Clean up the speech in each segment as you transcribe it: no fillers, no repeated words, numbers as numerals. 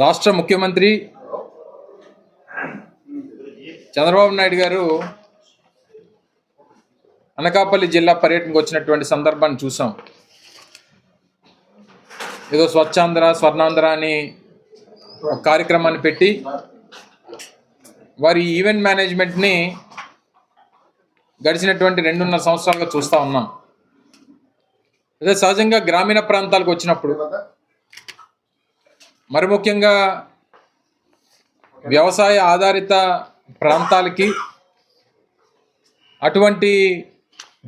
రాష్ట్ర ముఖ్యమంత్రి చంద్రబాబు నాయుడు గారు అనకాపల్లి జిల్లా పర్యటనకు వచ్చినటువంటి సందర్భాన్ని చూసాం. ఏదో స్వచ్ఛాంధ్ర స్వర్ణాంధ్ర అని ఒక కార్యక్రమాన్ని పెట్టి వారి ఈవెంట్ మేనేజ్మెంట్ని గడిచినటువంటి 2.5 సంవత్సరాలుగా చూస్తూ ఉన్నాం. అదే సహజంగా గ్రామీణ ప్రాంతాలకు వచ్చినప్పుడు, మరి ముఖ్యంగా వ్యవసాయ ఆధారిత ప్రాంతాలకి, అటువంటి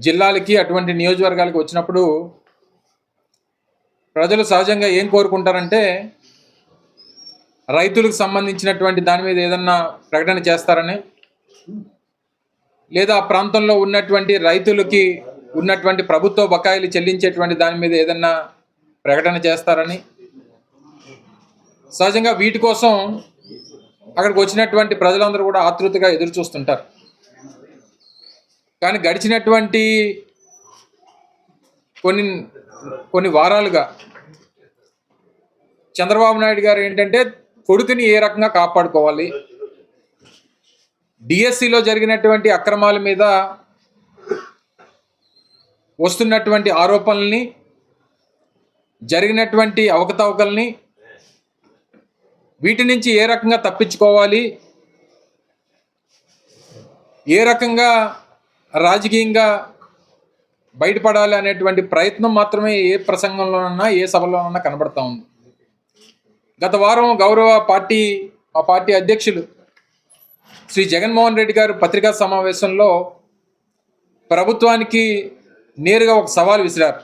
జిల్లాలకి, అటువంటి నియోజకవర్గాలకి వచ్చినప్పుడు ప్రజలు సహజంగా ఏం కోరుకుంటారంటే రైతులకు సంబంధించినటువంటి దాని మీద ఏదన్నా ప్రకటన చేస్తారని, లేదా ఆ ప్రాంతంలో ఉన్నటువంటి రైతులకి ఉన్నటువంటి ప్రభుత్వ బకాయిలు చెల్లించేటువంటి దాని మీద ఏదన్నా ప్రకటన చేస్తారని, సహజంగా వీటి కోసం అక్కడికి వచ్చినటువంటి ప్రజలందరూ కూడా ఆతృతగా ఎదురు చూస్తుంటారు. కానీ గడిచినటువంటి కొన్ని వారాలుగా చంద్రబాబు నాయుడు గారు ఏంటంటే కొడుకుని ఏ రకంగా కాపాడుకోవాలి, డిఎస్సిలో జరిగినటువంటి అక్రమాల మీద వస్తున్నటువంటి ఆరోపణల్ని, జరిగినటువంటి అవకతవకల్ని, వీటి నుంచి ఏ రకంగా తప్పించుకోవాలి, ఏ రకంగా రాజకీయంగా బయటపడాలి అనేటువంటి ప్రయత్నం మాత్రమే ఏ ప్రసంగంలోనన్నా ఏ సభలోనన్నా కనబడతా ఉంది. గత వారం మా పార్టీ అధ్యక్షులు శ్రీ జగన్మోహన్ రెడ్డి గారు పత్రికా సమావేశంలో ప్రభుత్వానికి నేరుగా ఒక సవాల్ విసిరారు.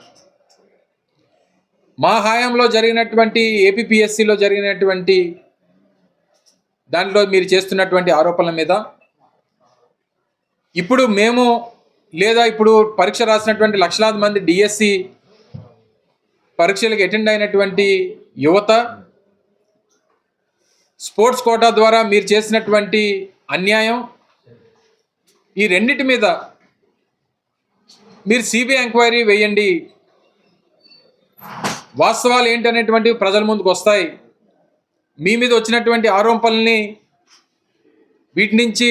మా హయాంలో జరిగినటువంటి ఏపీపీఎస్సీలో జరిగినటువంటి దాంట్లో మీరు చేస్తున్నటువంటి ఆరోపణల మీద, ఇప్పుడు మేము లేదా ఇప్పుడు పరీక్ష రాసినటువంటి లక్షలాది మంది డిఎస్సి పరీక్షలకు అటెండ్ అయినటువంటి యువత, స్పోర్ట్స్ కోటా ద్వారా మీరు చేసినటువంటి అన్యాయం, ఈ రెండిటి మీద మీరు సిబిఐ ఎంక్వైరీ వేయండి, వాస్తవాలు ఏంటనేటువంటివి ప్రజల ముందుకు వస్తాయి, మీ మీద వచ్చినటువంటి ఆరోపణల్ని వీటి నుంచి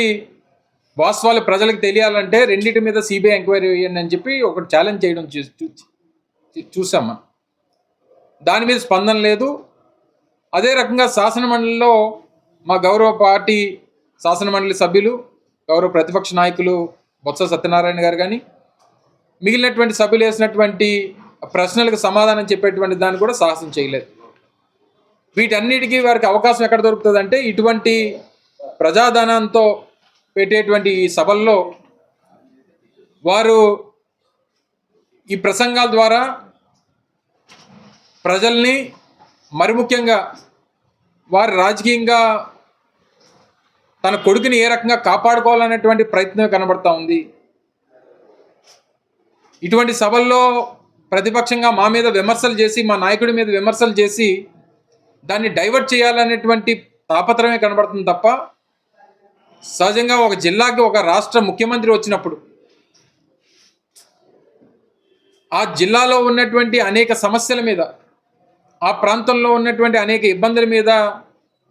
వాస్తవాలు ప్రజలకు తెలియాలంటే రెండింటి మీద సిబిఐ ఎంక్వైరీ వేయండి అని చెప్పి ఒకటి ఛాలెంజ్ చేయడం చూసామా. దాని మీద స్పందన లేదు. అదే రకంగా శాసనమండలిలో మా గౌరవ పార్టీ శాసనమండలి సభ్యులు, గౌరవ ప్రతిపక్ష నాయకులు బొత్స సత్యనారాయణ గారు కానీ మిగిలినటువంటి సభ్యులు వేసినటువంటి ప్రశ్నలకు సమాధానం చెప్పేటువంటి దాన్ని కూడా సాహసం చేయలేదు. వీటన్నిటికీ వారికి అవకాశం ఎక్కడ దొరుకుతుంది అంటే ఇటువంటి ప్రజాధనంతో పెట్టేటువంటి ఈ సభల్లో వారు ఈ ప్రసంగాల ద్వారా ప్రజల్ని, మరి ముఖ్యంగా వారు రాజకీయంగా తన కొడుకుని ఏ రకంగా కాపాడుకోవాలనేటువంటి ప్రయత్నం కనబడతా ఉంది. ఇటువంటి సభల్లో ప్రతిపక్షంగా మా మీద విమర్శలు చేసి, మా నాయకుడి మీద విమర్శలు చేసి దాన్ని డైవర్ట్ చేయాలనేటువంటి తాపత్రమే కనబడుతుంది తప్ప, సహజంగా ఒక జిల్లాకి ఒక రాష్ట్ర ముఖ్యమంత్రి వచ్చినప్పుడు ఆ జిల్లాలో ఉన్నటువంటి అనేక సమస్యల మీద, ఆ ప్రాంతంలో ఉన్నటువంటి అనేక ఇబ్బందుల మీద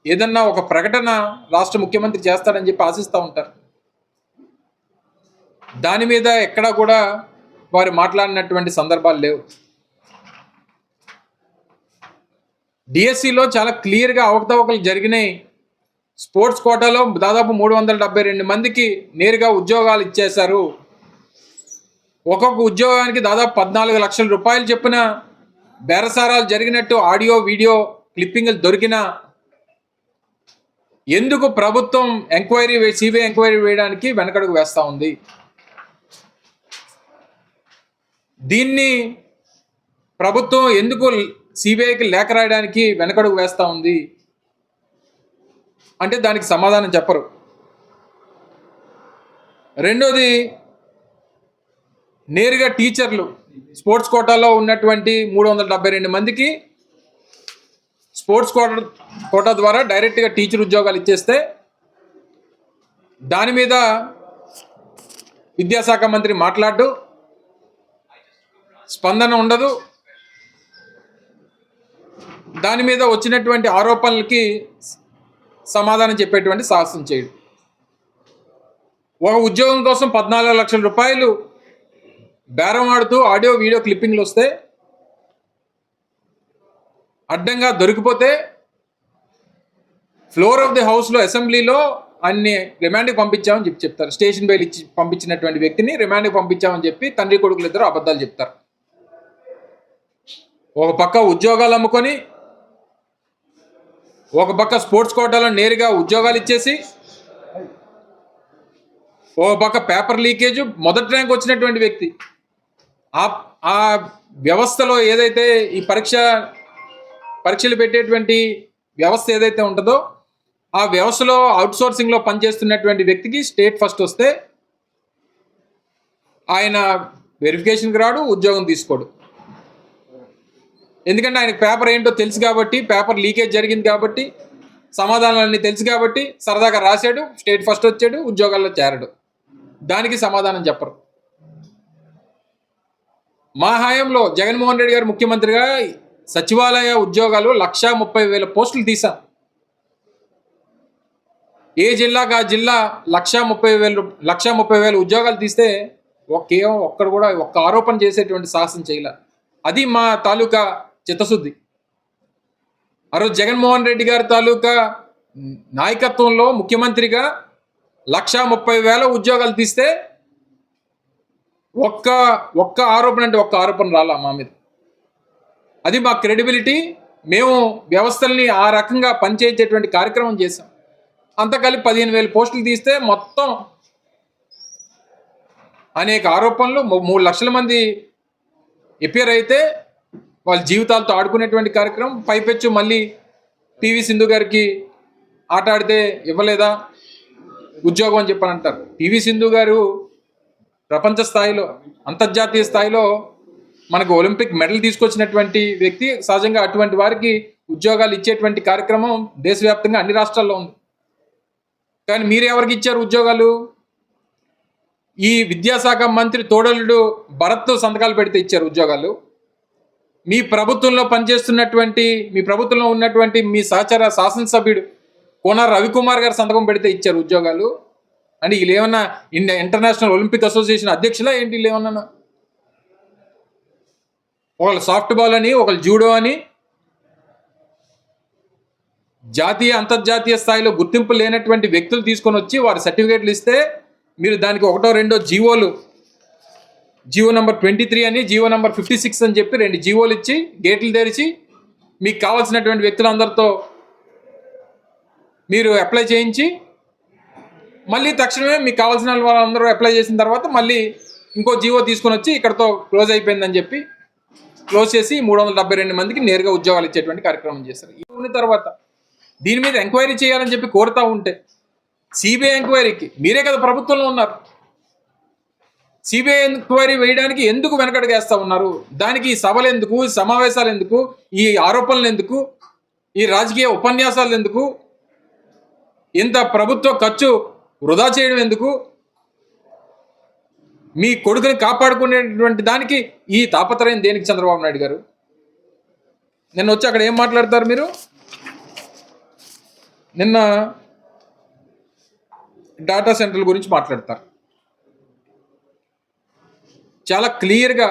ఏదన్నా ఒక ప్రకటన రాష్ట్ర ముఖ్యమంత్రి చేస్తాడని చెప్పి ఆశిస్తూ ఉంటారు. దాని మీద ఎక్కడా కూడా వారు మాట్లాడినటువంటి సందర్భాలు లేవు. డిఎస్సిలో చాలా క్లియర్గా అవకతవకలు జరిగినాయి. స్పోర్ట్స్ కోటాలో దాదాపు 372 మందికి నేరుగా ఉద్యోగాలు ఇచ్చేశారు. ఒక్కొక్క ఉద్యోగానికి దాదాపు 14 లక్షల రూపాయలు చెప్పిన బేరసారాలు జరిగినట్టు ఆడియో వీడియో క్లిప్పింగ్లు దొరికినా ఎందుకు ప్రభుత్వం సిబిఐ ఎంక్వైరీ వేయడానికి వెనకడుగు వేస్తూ ఉంది? దీన్ని ప్రభుత్వం ఎందుకు సిబిఐకి లేఖ రాయడానికి వెనకడుగు వేస్తూ ఉంది అంటే దానికి సమాధానం చెప్పరు. రెండోది, నేరుగా టీచర్లు స్పోర్ట్స్ కోటాలో ఉన్నటువంటి 372 మందికి స్పోర్ట్స్ కోటా ద్వారా డైరెక్ట్గా టీచర్ ఉద్యోగాలు ఇచ్చేస్తే దాని మీద విద్యాశాఖ మంత్రి మాట్లాడు, స్పందన ఉండదు. దాని మీద వచ్చినటువంటి ఆరోపణలకి సమాధానం చెప్పేటువంటి సాహసం చేయడు. ఒక ఉద్యోగం కోసం 14 లక్షల రూపాయలు బేరం ఆడుతూ ఆడియో వీడియో క్లిప్పింగ్లు వస్తే అడ్డంగా దొరికిపోతే ఫ్లోర్ ఆఫ్ ది హౌస్లో అసెంబ్లీలో అన్ని రిమాండ్కి పంపించామని చెప్తారు. స్టేషన్ బెయిల్ ఇచ్చి పంపించినటువంటి వ్యక్తిని రిమాండ్కి పంపించామని చెప్పి తండ్రి కొడుకులు ఇద్దరు అబద్ధాలు చెప్తారు. ఒక పక్క ఉద్యోగాలు అమ్ముకొని, ఒక పక్క స్పోర్ట్స్ కోటాలో నేరుగా ఉద్యోగాలు ఇచ్చేసి, ఒక పక్క పేపర్ లీకేజ్, మొదటి ర్యాంక్ వచ్చినటువంటి వ్యక్తి. ఆ వ్యవస్థలో ఏదైతే ఈ పరీక్షలు పెట్టేటువంటి వ్యవస్థ ఏదైతే ఉంటుందో ఆ వ్యవస్థలో అవుట్సోర్సింగ్లో పనిచేస్తున్నటువంటి వ్యక్తికి స్టేట్ ఫస్ట్ వస్తే ఆయన వెరిఫికేషన్కి రాడు, ఉద్యోగం తీసుకోడు. ఎందుకంటే ఆయనకు పేపర్ ఏంటో తెలుసు కాబట్టి, పేపర్ లీకేజ్ జరిగింది కాబట్టి, సమాధానాలన్నీ తెలుసు కాబట్టి సరదాగా రాశాడు, స్టేట్ ఫస్ట్ వచ్చాడు, ఉద్యోగాల్లో చేరాడు. దానికి సమాధానం చెప్పరు. మా హయాంలో జగన్మోహన్ రెడ్డి గారు ముఖ్యమంత్రిగా సచివాలయ ఉద్యోగాలు 1,30,000 పోస్టులు తీసాం. ఏ జిల్లాకు ఆ జిల్లా 1,30,000 ఉద్యోగాలు తీస్తే కేవలం ఒక్కడు కూడా ఒక్క ఆరోపణ చేసేటువంటి సాహసం చేయలే. అది మా తాలూకా చిత్తశుద్ధి. ఆ రోజు జగన్మోహన్ రెడ్డి గారి తాలూకా నాయకత్వంలో ముఖ్యమంత్రిగా 1,30,000 ఉద్యోగాలు తీస్తే ఒక్క ఆరోపణ అంటే ఒక్క ఆరోపణ రాలా మా మీద. అది మా క్రెడిబిలిటీ. మేము వ్యవస్థల్ని ఆ రకంగా పనిచేసేటువంటి కార్యక్రమం చేశాం. అంతా కలిపి 15,000 పోస్టులు తీస్తే మొత్తం అనేక ఆరోపణలు. 3 లక్షల మంది ఎపియర్ అయితే వాళ్ళ జీవితాలతో ఆడుకునేటువంటి కార్యక్రమం. పైపెచ్చు మళ్ళీ పివి సింధు గారికి ఆట ఆడితే ఇవ్వలేదా ఉద్యోగం అని చెప్పని అంటారు. పివి సింధు గారు ప్రపంచ స్థాయిలో, అంతర్జాతీయ స్థాయిలో మనకు ఒలింపిక్ మెడల్ తీసుకొచ్చినటువంటి వ్యక్తి. సహజంగా అటువంటి వారికి ఉద్యోగాలు ఇచ్చేటువంటి కార్యక్రమం దేశవ్యాప్తంగా అన్ని రాష్ట్రాల్లో ఉంది. కానీ మీరు ఎవరికి ఇచ్చారు ఉద్యోగాలు? ఈ విద్యాశాఖ మంత్రి తోడలుడు భరత్ సంతకాలు పెడితే ఇచ్చారు ఉద్యోగాలు. మీ ప్రభుత్వంలో పనిచేస్తున్నటువంటి, మీ ప్రభుత్వంలో ఉన్నటువంటి మీ సహచర శాసనసభ్యుడు కోన రవికుమార్ గారు సంతకం పెడితే ఇచ్చారు ఉద్యోగాలు. అంటే వీళ్ళు ఏమన్నా ఇంటర్నేషనల్ ఒలింపిక్ అసోసియేషన్ అధ్యక్షులా ఏంటి? వీళ్ళు ఏమన్నా ఒకళ్ళు సాఫ్ట్ బాల్ అని, ఒకళ్ళు జూడో అని, జాతీయ అంతర్జాతీయ స్థాయిలో గుర్తింపు లేనటువంటి వ్యక్తులు తీసుకొని వచ్చి వారి సర్టిఫికేట్లు ఇస్తే మీరు దానికి 1-2 జీవోలు, జీవో నెంబర్ 23 అని, జీవో నెంబర్ 56 అని చెప్పి 2 జీవోలు ఇచ్చి గేట్లు తెరిచి మీకు కావాల్సినటువంటి వ్యక్తులందరితో మీరు అప్లై చేయించి మళ్ళీ తక్షణమే మీకు కావాల్సిన వాళ్ళందరూ అప్లై చేసిన తర్వాత మళ్ళీ ఇంకో జీవో తీసుకొని వచ్చి ఇక్కడతో క్లోజ్ అయిపోయిందని చెప్పి క్లోజ్ చేసి 372 మందికి నేరుగా ఉద్యోగాలు ఇచ్చేటువంటి కార్యక్రమం చేశారు. ఉన్న తర్వాత దీని మీద ఎంక్వైరీ చేయాలని చెప్పి కోరుతూ ఉంటే సిబిఐ ఎంక్వైరీకి మీరే కదా ప్రభుత్వంలో ఉన్నారు. సిబిఐ ఎంక్వైరీ వేయడానికి ఎందుకు వెనకడుగేస్తూ ఉన్నారు? దానికి ఈ సభలు ఎందుకు, ఈ సమావేశాలు ఎందుకు, ఈ ఆరోపణలు ఎందుకు, ఈ రాజకీయ ఉపన్యాసాలు ఎందుకు, ఇంత ప్రభుత్వ ఖర్చు వృధా చేయడం ఎందుకు? మీ కొడుకుని కాపాడుకునేటువంటి దానికి ఈ తాపత్రయం దేనికి చంద్రబాబు నాయుడు గారు? నిన్న వచ్చి అక్కడ ఏం మాట్లాడతారు మీరు? నిన్న డాటా సెంటర్ల గురించి మాట్లాడతారు. చాలా క్లియర్గా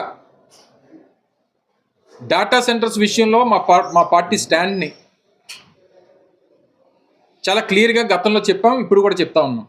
డాటా సెంటర్స్ విషయంలో మా పార్టీ స్టాండ్ని చాలా క్లియర్గా గతంలో చెప్పాం, ఇప్పుడు కూడా చెప్తా ఉన్నాం.